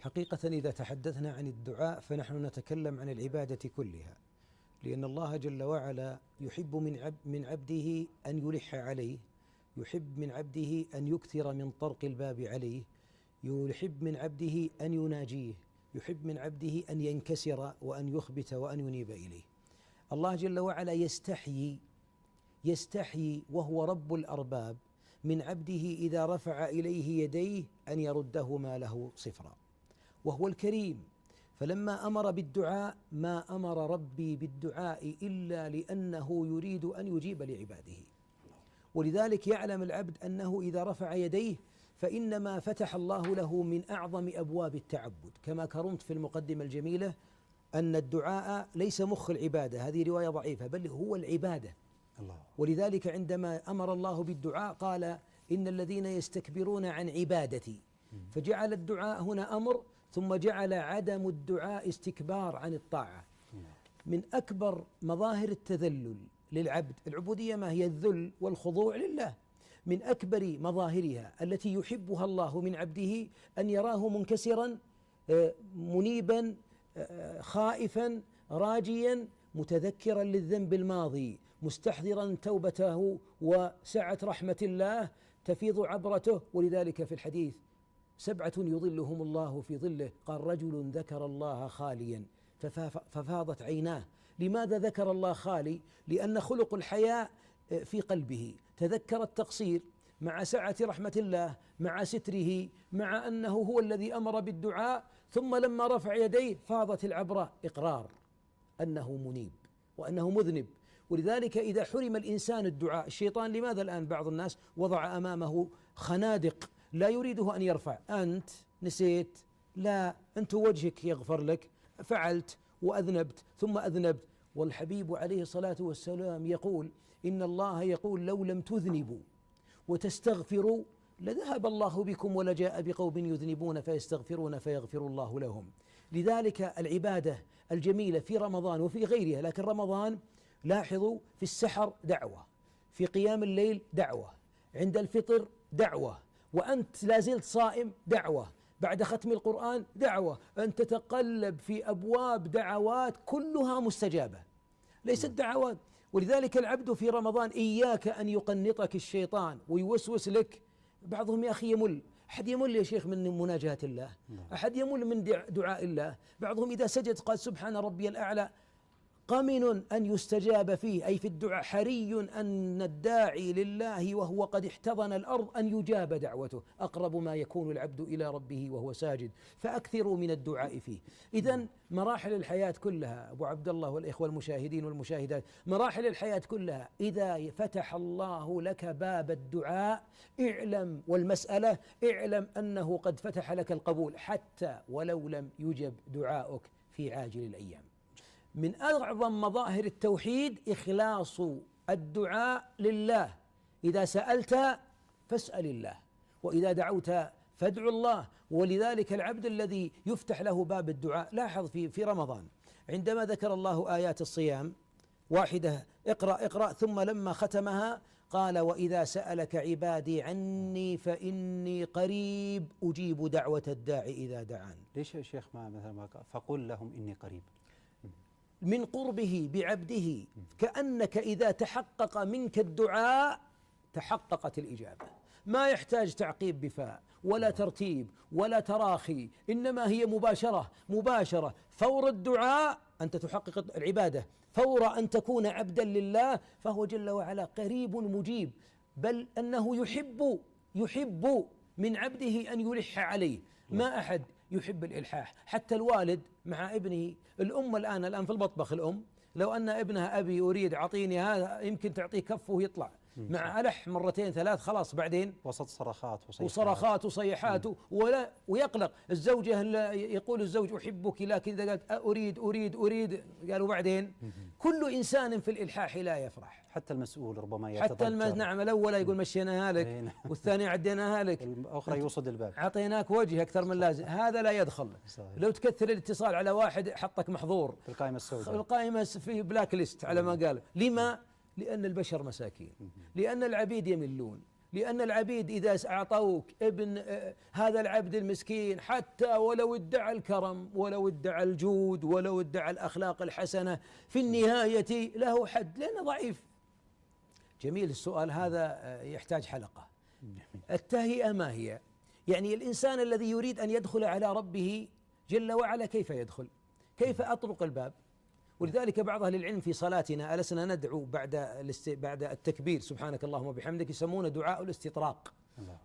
حقيقة إذا تحدثنا عن الدعاء فنحن نتكلم عن العبادة كلها، لأن الله جل وعلا يحب من عبده أن يلح عليه، يحب من عبده أن يكثر من طرق الباب عليه، يحب من عبده أن يناجيه، يحب من عبده أن ينكسر وأن يخبت وأن ينيب إليه. الله جل وعلا يستحيي وهو رب الأرباب من عبده إذا رفع إليه يديه أن يردهما له صفرا، وهو الكريم. فلما أمر بالدعاء ما أمر ربي بالدعاء إلا لأنه يريد أن يجيب لعباده، ولذلك يعلم العبد أنه إذا رفع يديه فإنما فتح الله له من أعظم أبواب التعبد، كما كرمت في المقدمة الجميلة أن الدعاء ليس مخ العبادة، هذه رواية ضعيفة، بل هو العبادة. ولذلك عندما أمر الله بالدعاء قال إن الذين يستكبرون عن عبادتي، فجعل الدعاء هنا أمر، ثم جعل عدم الدعاء استكبار عن الطاعة. من أكبر مظاهر التذلل للعبد، العبودية ما هي؟ الذل والخضوع لله. من أكبر مظاهرها التي يحبها الله من عبده أن يراه منكسرا منيبا خائفا راجيا متذكرا للذنب الماضي مستحضرا توبته وسعة رحمة الله تفيض عبرته. ولذلك في الحديث 7 يظلهم الله في ظله، قال رجل ذكر الله خاليا ففاضت عيناه. لماذا ذكر الله خالي؟ لأن خلق الحياء في قلبه، تذكر التقصير مع سعة رحمة الله مع ستره مع أنه هو الذي أمر بالدعاء، ثم لما رفع يديه فاضت العبرة إقرار أنه منيب وأنه مذنب. ولذلك إذا حرم الإنسان الدعاء، الشيطان لماذا الآن بعض الناس وضع أمامه خنادق لا يريده أن يرفع؟ أنت نسيت، لا أنت وجهك يغفر لك، فعلت وأذنبت ثم أذنبت. والحبيب عليه الصلاة والسلام يقول إن الله يقول لو لم تذنبوا وتستغفروا لذهب الله بكم ولجاء بقوم يذنبون فيستغفرون فيغفر الله لهم. لذلك العبادة الجميلة في رمضان وفي غيرها، لكن رمضان لاحظوا في السحر دعوة، في قيام الليل دعوة، عند الفطر دعوة، وأنت لازلت صائم دعوة، بعد ختم القرآن دعوة، أن تتقلب في أبواب دعوات كلها مستجابة، ليست دعوات. ولذلك العبد في رمضان إياك أن يقنطك الشيطان ويوسوس لك. بعضهم يا أخي يمل، أحد يمل يا شيخ من مناجاة الله، أحد يمل من دعاء الله. بعضهم إذا سجد قال سبحان ربي الأعلى، قمن أن يستجاب فيه، أي في الدعاء حري أن الداعي لله وهو قد احتضن الأرض أن يجاب دعوته. أقرب ما يكون العبد إلى ربه وهو ساجد، فأكثروا من الدعاء فيه. إذن مراحل الحياة كلها أبو عبد الله والإخوة المشاهدين والمشاهدات، مراحل الحياة كلها إذا فتح الله لك باب الدعاء اعلم، والمسألة اعلم أنه قد فتح لك القبول حتى ولو لم يجب دعاؤك في عاجل الأيام. من أعظم مظاهر التوحيد إخلاص الدعاء لله. إذا سألت فاسأل الله، وإذا دعوت فادعو الله. ولذلك العبد الذي يفتح له باب الدعاء، لاحظ في رمضان عندما ذكر الله آيات الصيام واحدة اقرأ ثم لما ختمها قال وإذا سألك عبادي عني فإني قريب أجيب دعوة الداعي إذا دعان. ليش يا شيخ ما مثلا ما فقل لهم إني قريب؟ من قربه بعبده، كأنك إذا تحقق منك الدعاء تحققت الإجابة، ما يحتاج تعقيب بفاء ولا ترتيب ولا تراخي، إنما هي مباشرة فور الدعاء أنت تحقق العبادة، فور أن تكون عبدا لله، فهو جل وعلا قريب مجيب. بل أنه يحب من عبده أن يلح عليه. ما أحد يحب الإلحاح، حتى الوالد مع ابنه. الأم الآن في المطبخ، الأم لو أن ابنها أبي أريد أعطيني هذا، يمكن تعطيه كفه ويطلع، مع ألح 2 3 خلاص، بعدين وسط صراخات وصيحات ويقلق. الزوجة يقول الزوج أحبك، لكن إذا قالت أريد قالوا بعدين. كل إنسان في الإلحاح لا يفرح، حتى المسؤول ربما يتضجر. نعم، الأول يقول مشيناها لك، والثاني عديناها لك، الأخرى يوصد الباب، أعطيناك وجه أكثر من لازم، هذا لا يدخل. صحيح. لو تكثر الاتصال على واحد حطك محظور في القائمة السوداء، القائمة في بلاك ليست على ما قال. لما؟ لأن البشر مساكين، لأن العبيد يملون، لأن العبيد إذا أعطوك ابن هذا العبد المسكين حتى ولو ادعى الكرم ولو ادعى الجود ولو ادعى الأخلاق الحسنة في النهاية له حد لأنه ضعيف. جميل السؤال هذا، يحتاج حلقة. التهيئة ما هي؟ يعني الإنسان الذي يريد أن يدخل على ربه جل وعلا كيف يدخل؟ كيف أطرق الباب؟ ولذلك بعض أهل العلم في صلاتنا ألسنا ندعو بعد التكبير سبحانك اللهم وبحمدك يسمونه دعاء الاستطراق.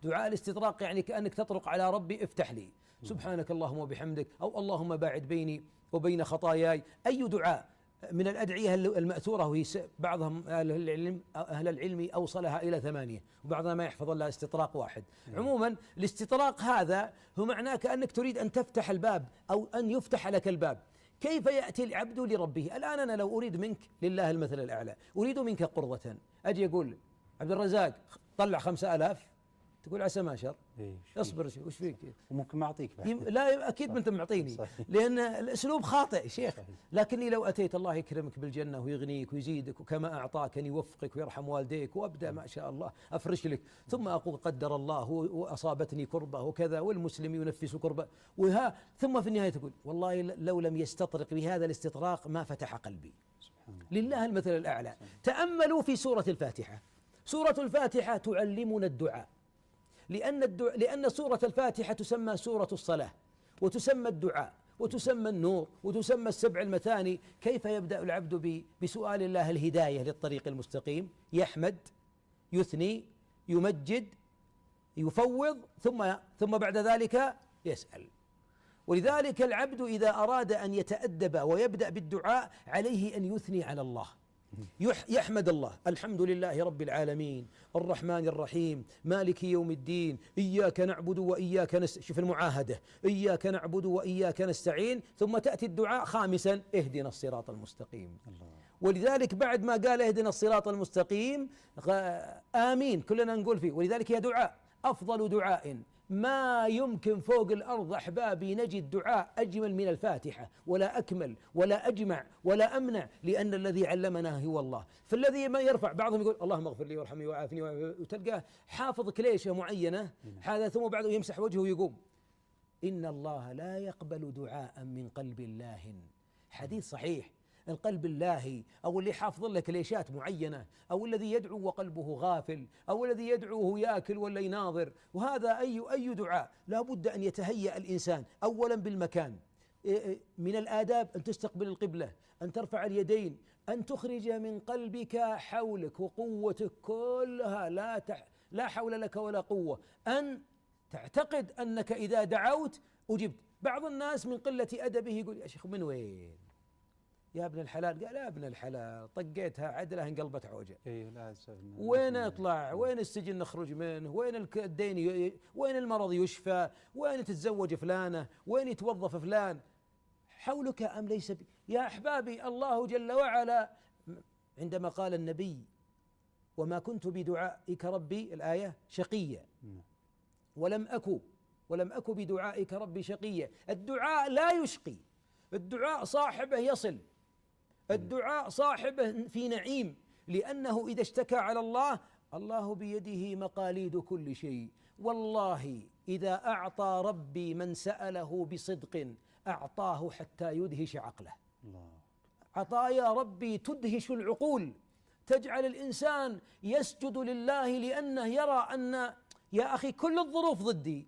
دعاء الاستطراق يعني كأنك تطرق على ربي افتح لي سبحانك اللهم وبحمدك، أو اللهم باعد بيني وبين خطاياي. أي دعاء من الأدعية المأثورة، وهي بعضهم أهل العلم أوصلها إلى 8 وبعضنا ما يحفظ إلا استطراق واحد. عموما الاستطراق هذا هو معناه كأنك تريد أن تفتح الباب أو أن يفتح لك الباب. كيف يأتي العبد لربه؟ الآن أنا لو أريد منك لله المثل الأعلى، أريد منك قرضة، أجي أقول عبد الرزاق طلع 5000، تقول عسى ما شر، اصبر وش فيك؟ وممكن ما أعطيك لا أكيد ما أنت معطيني، لأن الأسلوب خاطئ شيخ. لكني لو أتيت الله يكرمك بالجنة ويغنيك ويزيدك، وكما أعطاك أن يوفقك ويرحم والديك، وأبدأ ما شاء الله أفرش لك، ثم أقول قدر الله وأصابتني كربة وكذا والمسلم ينفس كربة ثم في النهاية تقول والله لو لم يستطرق بهذا الاستطراق ما فتح قلبي. لله المثل الأعلى. تأملوا في سورة الفاتحة. سورة الفاتحة تعلمنا الدعاء، لأن سورة الفاتحة تسمى سورة الصلاة، وتسمى الدعاء، وتسمى النور، وتسمى السبع المثاني. كيف يبدأ العبد بسؤال الله الهداية للطريق المستقيم؟ يحمد، يثني، يمجد، يفوض، ثم بعد ذلك يسأل. ولذلك العبد إذا أراد أن يتأدب ويبدأ بالدعاء عليه أن يثني على الله، يحمد الله، الحمد لله رب العالمين الرحمن الرحيم مالك يوم الدين إياك نعبد وإياك نستعين. شوف المعاهدة، إياك نعبد وإياك نستعين، ثم تأتي الدعاء خامسا اهدنا الصراط المستقيم. ولذلك بعد ما قال اهدنا الصراط المستقيم آمين كلنا نقول فيه. ولذلك يا دعاء أفضل دعاء ما يمكن فوق الأرض أحبابي نجد دعاء أجمل من الفاتحة، ولا أكمل ولا أجمع ولا أمنع، لأن الذي علمنا هو الله. فالذي ما يرفع، بعضهم يقول اللهم اغفر لي وارحمني وعافني، وتلقاه حافظ كليشة معينة هذا، ثم بعده يمسح وجهه ويقوم. إن الله لا يقبل دعاء من قلب لاهٍ. حديث صحيح. القلب اللاهي، أو اللي حافظ لك ليشات معينة، أو الذي يدعو وقلبه غافل، أو الذي يدعو وهو يأكل ولا يناظر. وهذا أي دعاء لا بد أن يتهيأ الإنسان أولا بالمكان. من الآداب أن تستقبل القبلة، أن ترفع اليدين، أن تخرج من قلبك حولك وقوتك كلها، لا حول لك ولا قوة، أن تعتقد أنك إذا دعوت أجبت. بعض الناس من قلة أدبه يقول يا شيخ من وين يا ابن الحلال؟ قال يا ابن الحلال طقيتها عدله انقلبت عوجه. وين اطلع؟ وين السجن نخرج منه؟ وين الدين؟ وين المرض يشفى؟ وين تتزوج فلانه؟ وين يتوظف فلان؟ حولك ام ليس يا احبابي الله جل وعلا عندما قال النبي وما كنت بدعائك ربي، الآية شقيا، ولم أكو بدعائك ربي شقيا. الدعاء لا يشقي، الدعاء صاحبه يصل، الدعاء صاحبه في نعيم، لأنه إذا اشتكى على الله بيده مقاليد كل شيء. والله إذا أعطى ربي من سأله بصدق أعطاه حتى يدهش عقله. عطايا ربي تدهش العقول، تجعل الإنسان يسجد لله لأنه يرى أن يا أخي كل الظروف ضدي،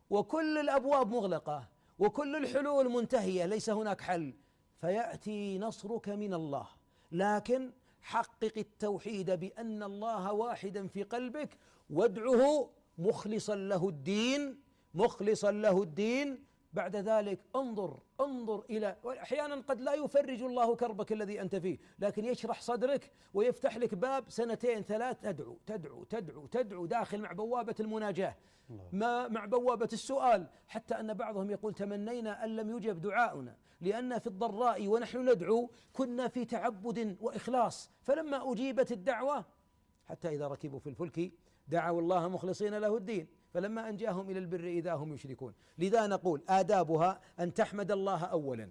وكل الأبواب مغلقة، وكل الحلول منتهية، ليس هناك حل. فيأتي نصرك من الله، لكن حقق التوحيد بأن الله واحدا في قلبك، وادعه مخلصا له الدين. بعد ذلك انظر إلى، أحيانا قد لا يفرج الله كربك الذي أنت فيه، لكن يشرح صدرك ويفتح لك باب 2 3 تدعو داخل مع بوابة المناجاة، مع بوابة السؤال. حتى أن بعضهم يقول تمنينا أن لم يجب دعاؤنا، لأن في الضراء ونحن ندعو كنا في تعبد وإخلاص، فلما أجيبت الدعوة حتى إذا ركبوا في الفلك دعوا الله مخلصين له الدين، فلما أنجاهم إلى البر إذا هم يشركون. لذا نقول آدابها أن تحمد الله أولا،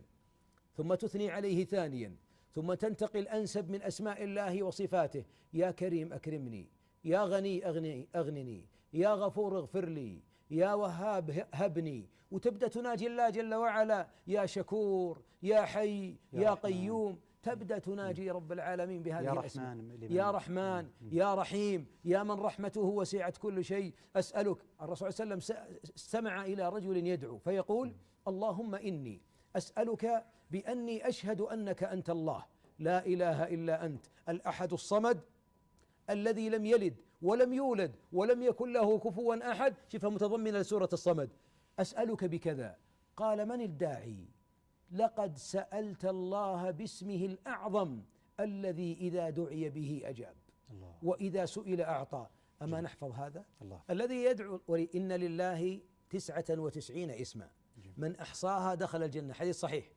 ثم تثني عليه ثانيا، ثم تنتقل أنسب من أسماء الله وصفاته. يا كريم أكرمني، يا غني أغنني، يا غفور اغفر لي، يا وهاب هبني، وتبدأ تناجي الله جل وعلا يا شكور يا حي يا قيوم، تبدأ تناجي رب العالمين بهذه الأسماء. يا رحمن يا رحيم يا من رحمته وسعت كل شيء. أسألك، الرسول صلى الله عليه وسلم استمع إلى رجل يدعو فيقول اللهم إني أسألك بأني أشهد أنك أنت الله لا إله إلا أنت الأحد الصمد الذي لم يلد ولم يولد ولم يكن له كفوا أحد. شوفها متضمنة لسورة الصمد. أسألك بكذا. قال من الداعي؟ لقد سألت الله باسمه الأعظم الذي إذا دعي به أجاب وإذا سئل أعطى. أما نحفظ هذا الذي يدعو. إن لله 99 اسما من أحصاها دخل الجنة، حديث صحيح.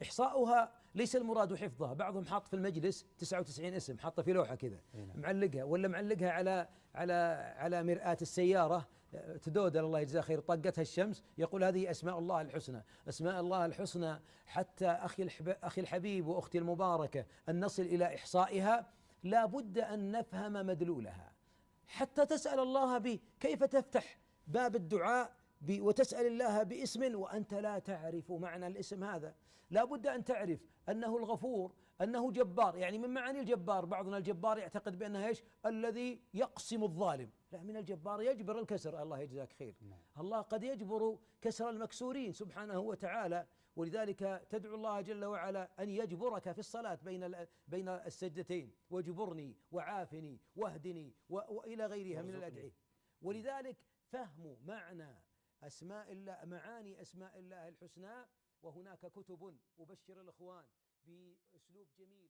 إحصاؤها ليس المراد حفظها، بعضهم حاط في المجلس 99 اسم، حاطه في لوحة كذا معلقها، ولا معلقها على مرآة السيارة تدودر الله يجزاه خير، طقتها الشمس، يقول هذه أسماء الله الحسنى. أسماء الله الحسنى حتى أخي الحبيب وأختي المباركة أن نصل إلى إحصائها لا بد أن نفهم مدلولها حتى تسأل الله به. كيف تفتح باب الدعاء وتسأل الله باسم وأنت لا تعرف معنى الاسم هذا؟ لا بد أن تعرف أنه الغفور، أنه جبار. يعني من معاني الجبار، بعضنا الجبار يعتقد بأنها إيش؟ الذي يقسم الظالم. لا، من الجبار يجبر الكسر. الله يجزاك خير. الله قد يجبر كسر المكسورين سبحانه وتعالى، ولذلك تدعو الله جل وعلا أن يجبرك في الصلاة بين السجدتين، واجبرني وعافني واهدني وإلى غيرها من الأدعية. ولذلك فهم معاني أسماء الله الحسنى، وهناك كتب أبشر الإخوان بأسلوب جميل.